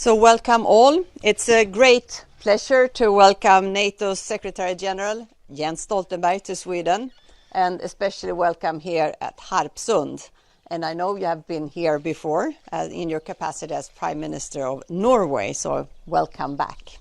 So welcome all. It's a great pleasure to welcome NATO's Secretary General Jens Stoltenberg to Sweden, and especially welcome here at Harpsund. And I know you have been here before in your capacity as Prime Minister of Norway, so welcome back.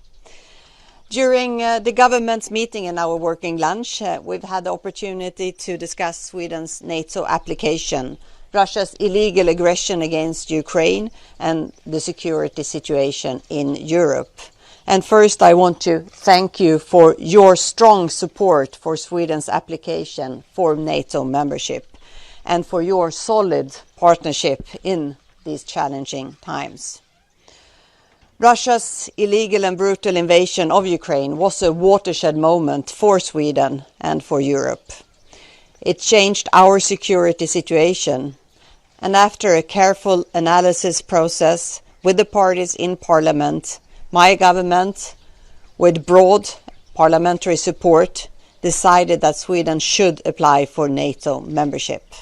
During the government's meeting and our working lunch, we've had the opportunity to discuss Sweden's NATO application, Russia's illegal aggression against Ukraine, and the security situation in Europe. And first, I want to thank you for your strong support for Sweden's application for NATO membership and for your solid partnership in these challenging times. Russia's illegal and brutal invasion of Ukraine was a watershed moment for Sweden and for Europe. It changed our security situation, and after a careful analysis process with the parties in Parliament, my government, with broad parliamentary support, decided that Sweden should apply for NATO membership.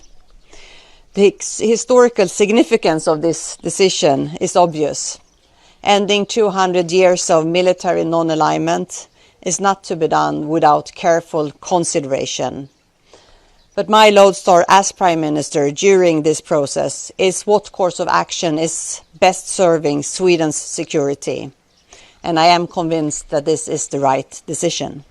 The historical significance of this decision is obvious. Ending 200 years of military non-alignment is not to be done without careful consideration. But my lodestar as Prime Minister during this process is what course of action is best serving Sweden's security. And I am convinced that this is the right decision.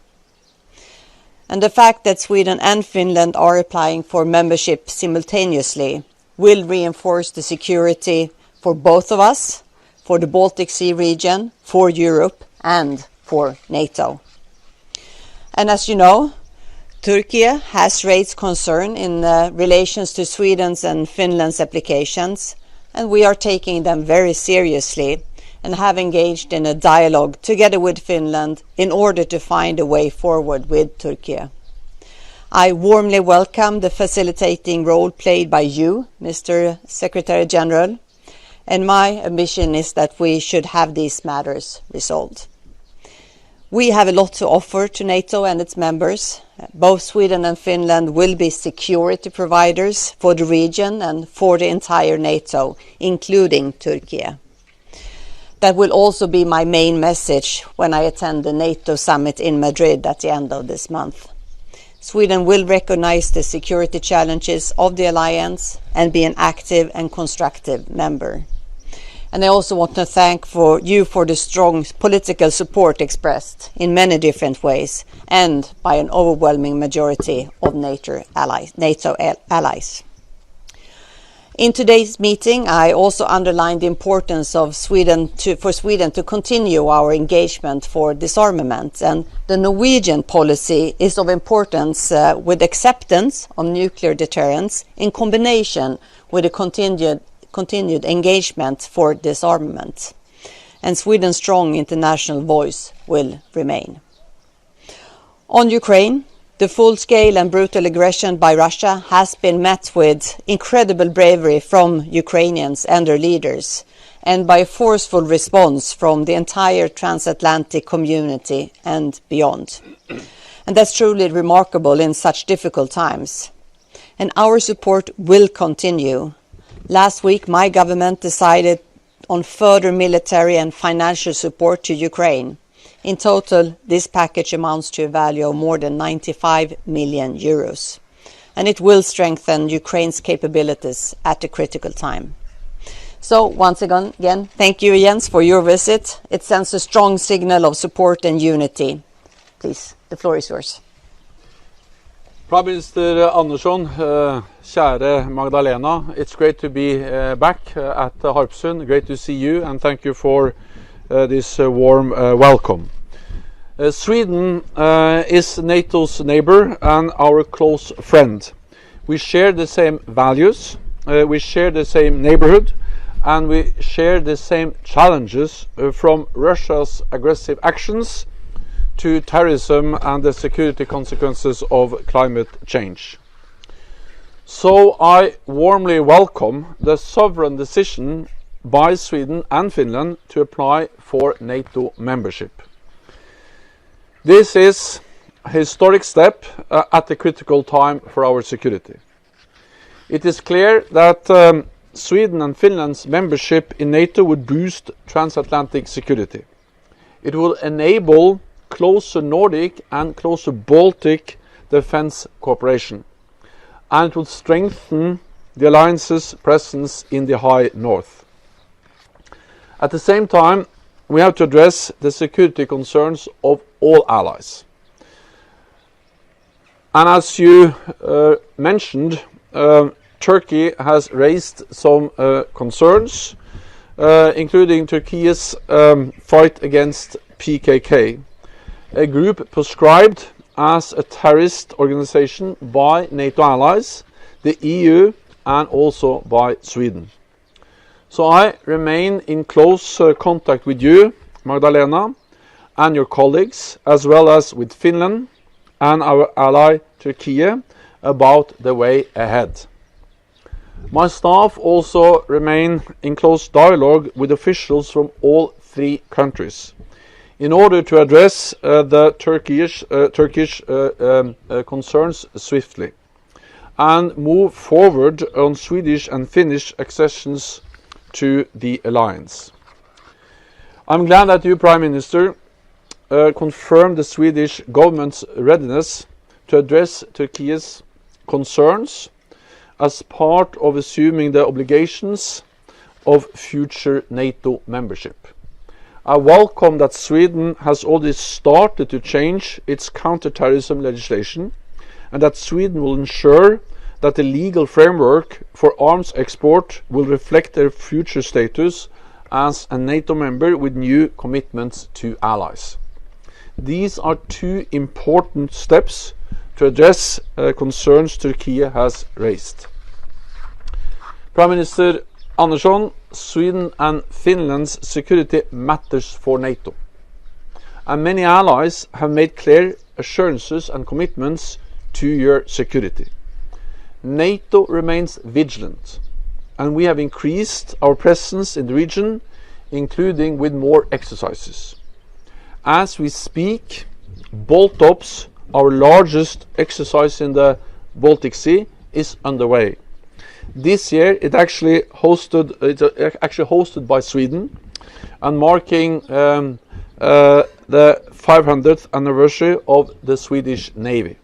And the fact that Sweden and Finland are applying for membership simultaneously will reinforce the security for both of us, for the Baltic Sea region, for Europe, and for NATO. And as you know, Turkey has raised concern in relations to Sweden's and Finland's applications, and we are taking them very seriously and have engaged in a dialogue together with Finland in order to find a way forward with Turkey. I warmly welcome the facilitating role played by you, Mr. Secretary General, and my ambition is that we should have these matters resolved. We have a lot to offer to NATO and its members. Both Sweden and Finland will be security providers for the region and for the entire NATO, including Turkey. That will also be my main message when I attend the NATO summit in Madrid at the end of this month. Sweden will recognize the security challenges of the alliance and be an active and constructive member. And I also want to thank you for the strong political support expressed in many different ways and by an overwhelming majority of NATO allies. In today's meeting, I also underlined the importance of for Sweden to continue our engagement for disarmament, and the Norwegian policy is of importance with acceptance of nuclear deterrence in combination with a continued engagement for disarmament. And Sweden's strong international voice will remain. On Ukraine, the full-scale and brutal aggression by Russia has been met with incredible bravery from Ukrainians and their leaders, and by a forceful response from the entire transatlantic community and beyond. And that's truly remarkable in such difficult times. And our support will continue. Last week, my government decided on further military and financial support to Ukraine. In total, this package amounts to a value of more than 95 million euros. And it will strengthen Ukraine's capabilities at a critical time. So once again, thank you, Jens, for your visit. It sends a strong signal of support and unity. Please, the floor is yours. Prime Minister Andersson, kjære Magdalena, it's great to be back at Harpsund. Great to see you, and thank you for this warm welcome. Sweden is NATO's neighbor and our close friend. We share the same values, we share the same neighborhood, and we share the same challenges from Russia's aggressive actions to terrorism and the security consequences of climate change. So I warmly welcome the sovereign decision by Sweden and Finland to apply for NATO membership. This is a historic step at a critical time for our security. It is clear that Sweden and Finland's membership in NATO would boost transatlantic security. It will enable closer Nordic and closer Baltic defense cooperation, and it will strengthen the alliance's presence in the high north. At the same time, we have to address the security concerns of all allies. And as you mentioned, Turkey has raised some concerns, including Turkey's fight against PKK, a group proscribed as a terrorist organization by NATO allies, the EU, and also by Sweden. So I remain in close contact with you, Magdalena, and your colleagues, as well as with Finland and our ally Turkey, about the way ahead. My staff also remain in close dialogue with officials from all three countries in order to address the Turkish concerns swiftly and move forward on Swedish and Finnish accessions to the alliance. I'm glad that you, Prime Minister, confirmed the Swedish government's readiness to address Turkey's concerns as part of assuming the obligations of future NATO membership. I welcome that Sweden has already started to change its counter-terrorism legislation, and that Sweden will ensure that the legal framework for arms export will reflect their future status as a NATO member with new commitments to allies. These are two important steps to address concerns Turkey has raised. Prime Minister Andersson, Sweden and Finland's security matters for NATO, and many allies have made clear assurances and commitments to your security. NATO remains vigilant, and we have increased our presence in the region, including with more exercises. As we speak, Baltops, our largest exercise in the Baltic Sea, is underway. This year it's actually hosted by Sweden and marking the 500th anniversary of the Swedish Navy.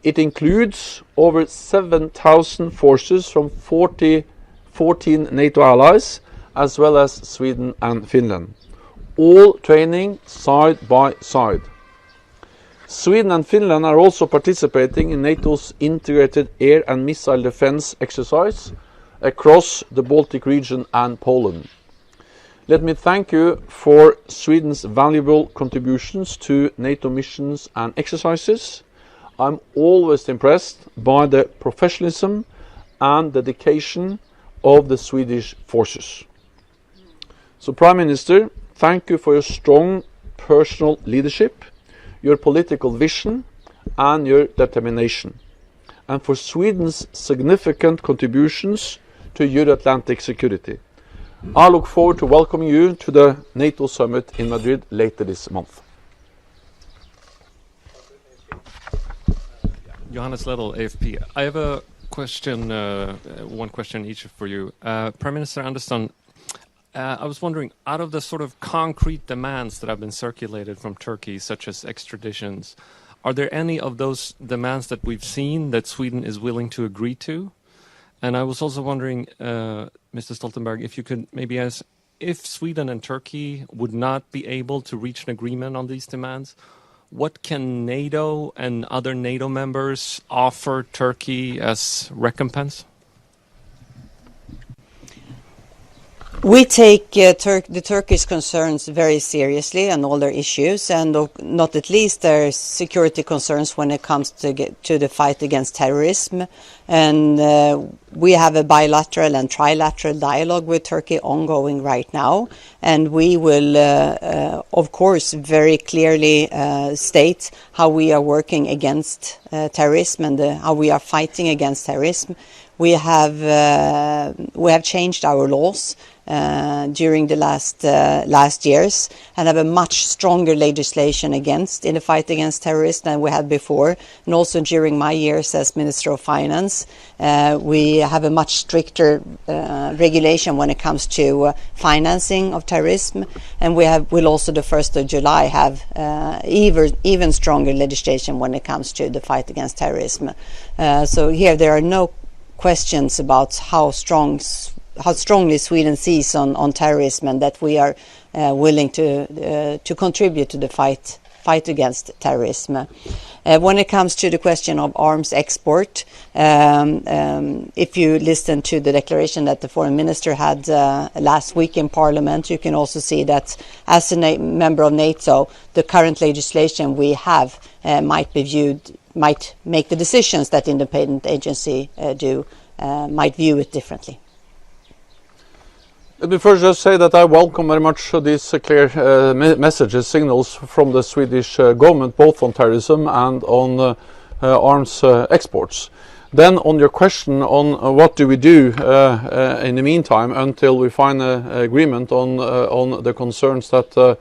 It includes over 7,000 forces from 14 NATO allies, as well as Sweden and Finland, all training side by side. Sweden and Finland are also participating in NATO's integrated air and missile defense exercise across the Baltic region and Poland. Let me thank you for Sweden's valuable contributions to NATO missions and exercises. I'm always impressed by the professionalism and dedication of the Swedish forces. So, Prime Minister, thank you for your strong personal leadership, your political vision and your determination, and for Sweden's significant contributions to Euro-Atlantic security. I look forward to welcoming you to the NATO summit in Madrid later this month. Johannes Ledel, AFP. I have a question, one question each for you. Prime Minister Andersson, I was wondering, out of the sort of concrete demands that have been circulated from Turkey, such as extraditions, are there any of those demands that we've seen that Sweden is willing to agree to? And I was also wondering, Mr. Stoltenberg, if you could maybe ask, if Sweden and Turkey would not be able to reach an agreement on these demands, what can NATO and other NATO members offer Turkey as recompense? We take the Turkish concerns very seriously and all their issues, and not at least their security concerns when it comes to the fight against terrorism. And we have a bilateral and trilateral dialogue with Turkey ongoing right now, and we will, of course, very clearly state how we are working against terrorism and how we are fighting against terrorism. We have changed our laws during the last years, and have a much stronger legislation in the fight against terrorism than we had before. And also during my years as Minister of Finance, we have a much stricter regulation when it comes to financing of terrorism, and will also the 1st of July have even stronger legislation when it comes to the fight against terrorism. So here there are no questions about how strongly Sweden sees on terrorism, and that we are willing to contribute to the fight against terrorism. When it comes to the question of arms export, if you listen to the declaration that the foreign minister had last week in Parliament, you can also see that as a member of NATO, the current legislation we have might make the decisions that independent agency might view it differently. Let me first just say that I welcome very much these clear messages, signals from the Swedish government, both on terrorism and on arms exports. Then on your question on what do we do in the meantime until we find an agreement on the concerns that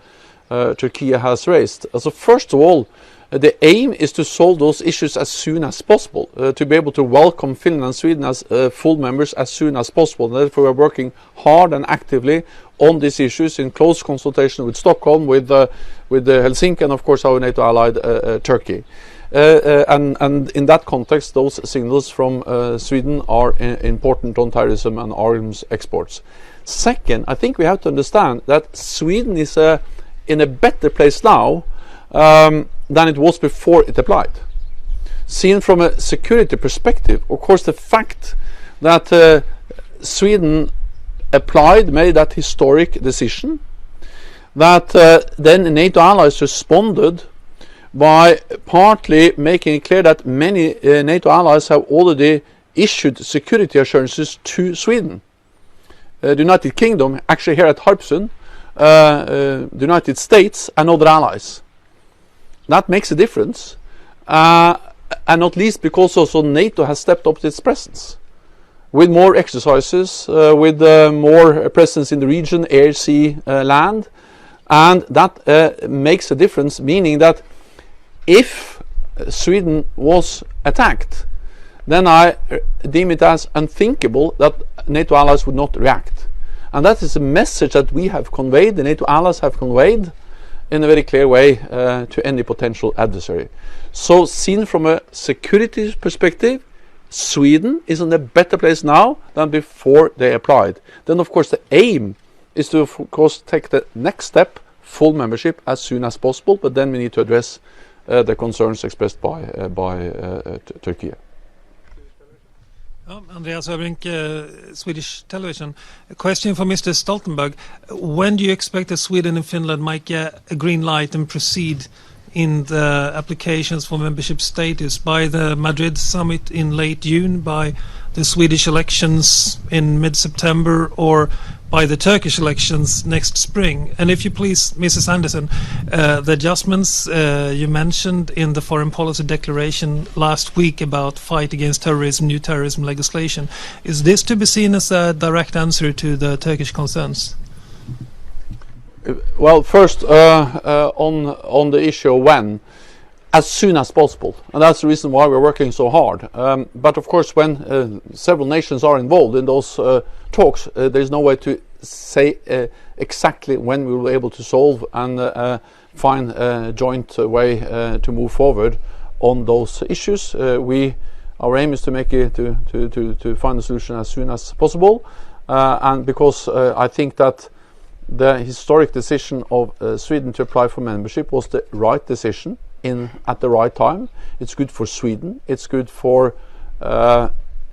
Turkey has raised. So first of all, the aim is to solve those issues as soon as possible, to be able to welcome Finland and Sweden as full members as soon as possible. And therefore, we are working hard and actively on these issues in close consultation with Stockholm, with Helsinki, and of course our NATO allied Turkey. And in that context, those signals from Sweden are important on terrorism and arms exports. Second, I think we have to understand that Sweden is in a better place now than it was before it applied. Seen from a security perspective, of course, the fact that Sweden made that historic decision, that then NATO allies responded by partly making it clear that many NATO allies have already issued security assurances to Sweden. The United Kingdom, actually here at Harpsund, the United States and other allies. That makes a difference, and not least because also NATO has stepped up its presence with more exercises, with more presence in the region, air, sea, land, and that makes a difference, meaning that if Sweden was attacked, then I deem it as unthinkable that NATO allies would not react. And that is a message that we have conveyed, the NATO allies have conveyed, in a very clear way to any potential adversary. So seen from a security perspective, Sweden is in a better place now than before they applied. Then of course the aim is to of course take the next step, full membership, as soon as possible, but then we need to address the concerns expressed by Turkey. Andreas Öbrink, Swedish television. A question for Mr. Stoltenberg. When do you expect that Sweden and Finland might get a green light and proceed in the applications for membership status? By the Madrid summit in late June, by the Swedish elections in mid-September, or by the Turkish elections next spring? And if you please, Mrs. Anderson, the adjustments you mentioned in the foreign policy declaration last week about fight against terrorism, new terrorism legislation, is this to be seen as a direct answer to the Turkish concerns? Well, first on the issue of when, as soon as possible, and that's the reason why we're working so hard. But of course, when several nations are involved in those talks, there's no way to say exactly when we will be able to solve and find a joint way to move forward on those issues. Our aim is to make it to find a solution as soon as possible, and because I think that the historic decision of Sweden to apply for membership was the right decision at the right time. It's good for Sweden, it's good for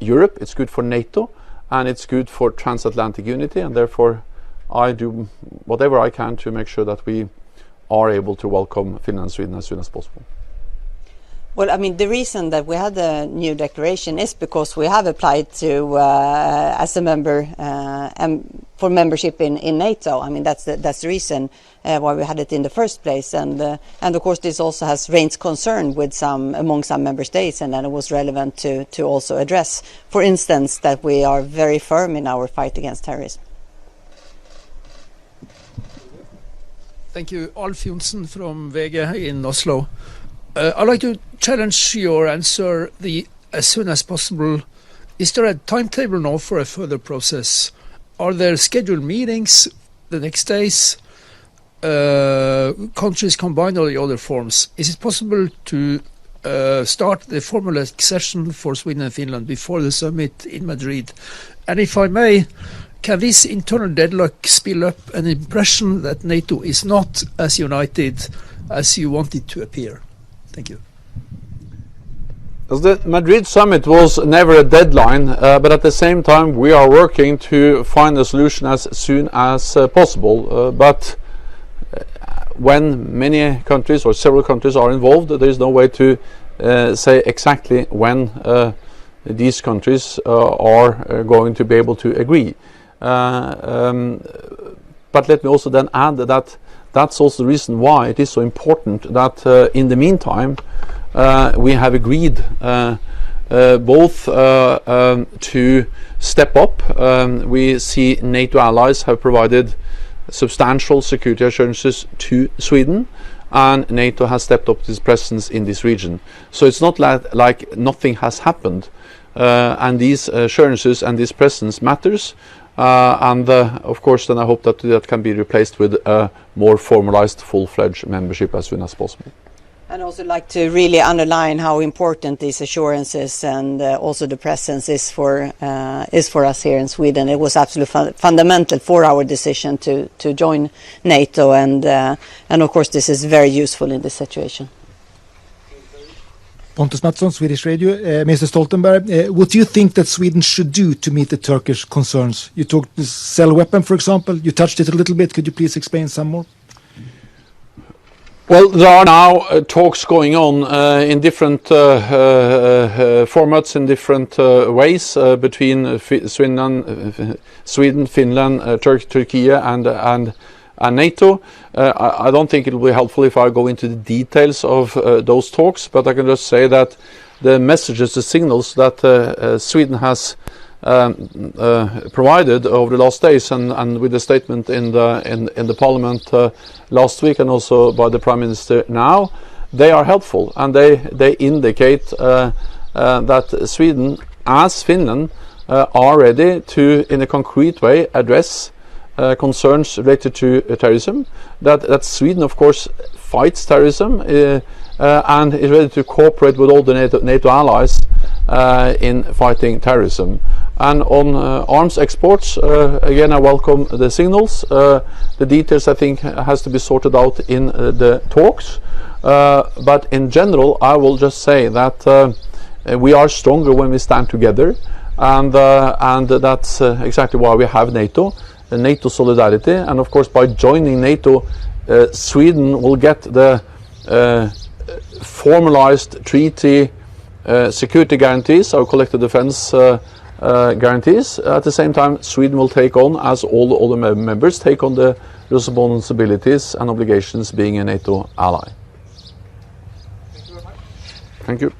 Europe, it's good for NATO, and it's good for transatlantic unity, and therefore I do whatever I can to make sure that we are able to welcome Finland and Sweden as soon as possible. Well, I mean, the reason that we had the new declaration is because we have applied to as a member for membership in NATO. I mean, that's the reason why we had it in the first place, and of course this also has raised concern with among some member states, and then it was relevant to also address, for instance, that we are very firm in our fight against terrorism. Thank you. Alf Jonsen from VG in Oslo. I'd like to challenge your answer as soon as possible. Is there a timetable now for a further process? Are there scheduled meetings the next days? Countries combined or the other forms? Is it possible to start the formal accession for Sweden and Finland before the summit in Madrid? And if I may, can this internal deadlock spill up an impression that NATO is not as united as you want it to appear? Thank you. The Madrid summit was never a deadline, but at the same time we are working to find a solution as soon as possible. But when many countries or several countries are involved, there is no way to say exactly when these countries are going to be able to agree. But let me also then add that that's also the reason why it is so important that in the meantime we have agreed both to step up. We see NATO allies have provided substantial security assurances to Sweden, and NATO has stepped up its presence in this region. So it's not like nothing has happened, and these assurances and this presence matters. And of course then I hope that that can be replaced with a more formalized full-fledged membership as soon as possible. I'd also like to really underline how important these assurances and also the presence is for us here in Sweden. It was absolutely fundamental for our decision to join NATO, and of course this is very useful in this situation. Pontus Mattsson, Swedish Radio. Mr. Stoltenberg, what do you think that Sweden should do to meet the Turkish concerns? You talked sell weapon, for example. You touched it a little bit. Could you please explain some more? Well, there are now talks going on in different formats, in different ways between Sweden, Finland, Turkey, and NATO. I don't think it will be helpful if I go into the details of those talks, but I can just say that the messages, the signals that Sweden has provided over the last days, and with the statement in the Parliament last week, and also by the Prime Minister now, they are helpful, and they indicate that Sweden, as Finland, are ready to, in a concrete way, address concerns related to terrorism. That Sweden, of course, fights terrorism and is ready to cooperate with all the NATO allies in fighting terrorism. And on arms exports, again, I welcome the signals. The details, I think, has to be sorted out in the talks. But in general, I will just say that we are stronger when we stand together, and that's exactly why we have NATO. NATO solidarity, and of course by joining NATO, Sweden will get the formalized treaty security guarantees, our collective defense guarantees. At the same time, Sweden will take on, as all the members, take on the responsibilities and obligations being a NATO ally. Thank you very much. Thank you.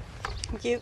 Thank you.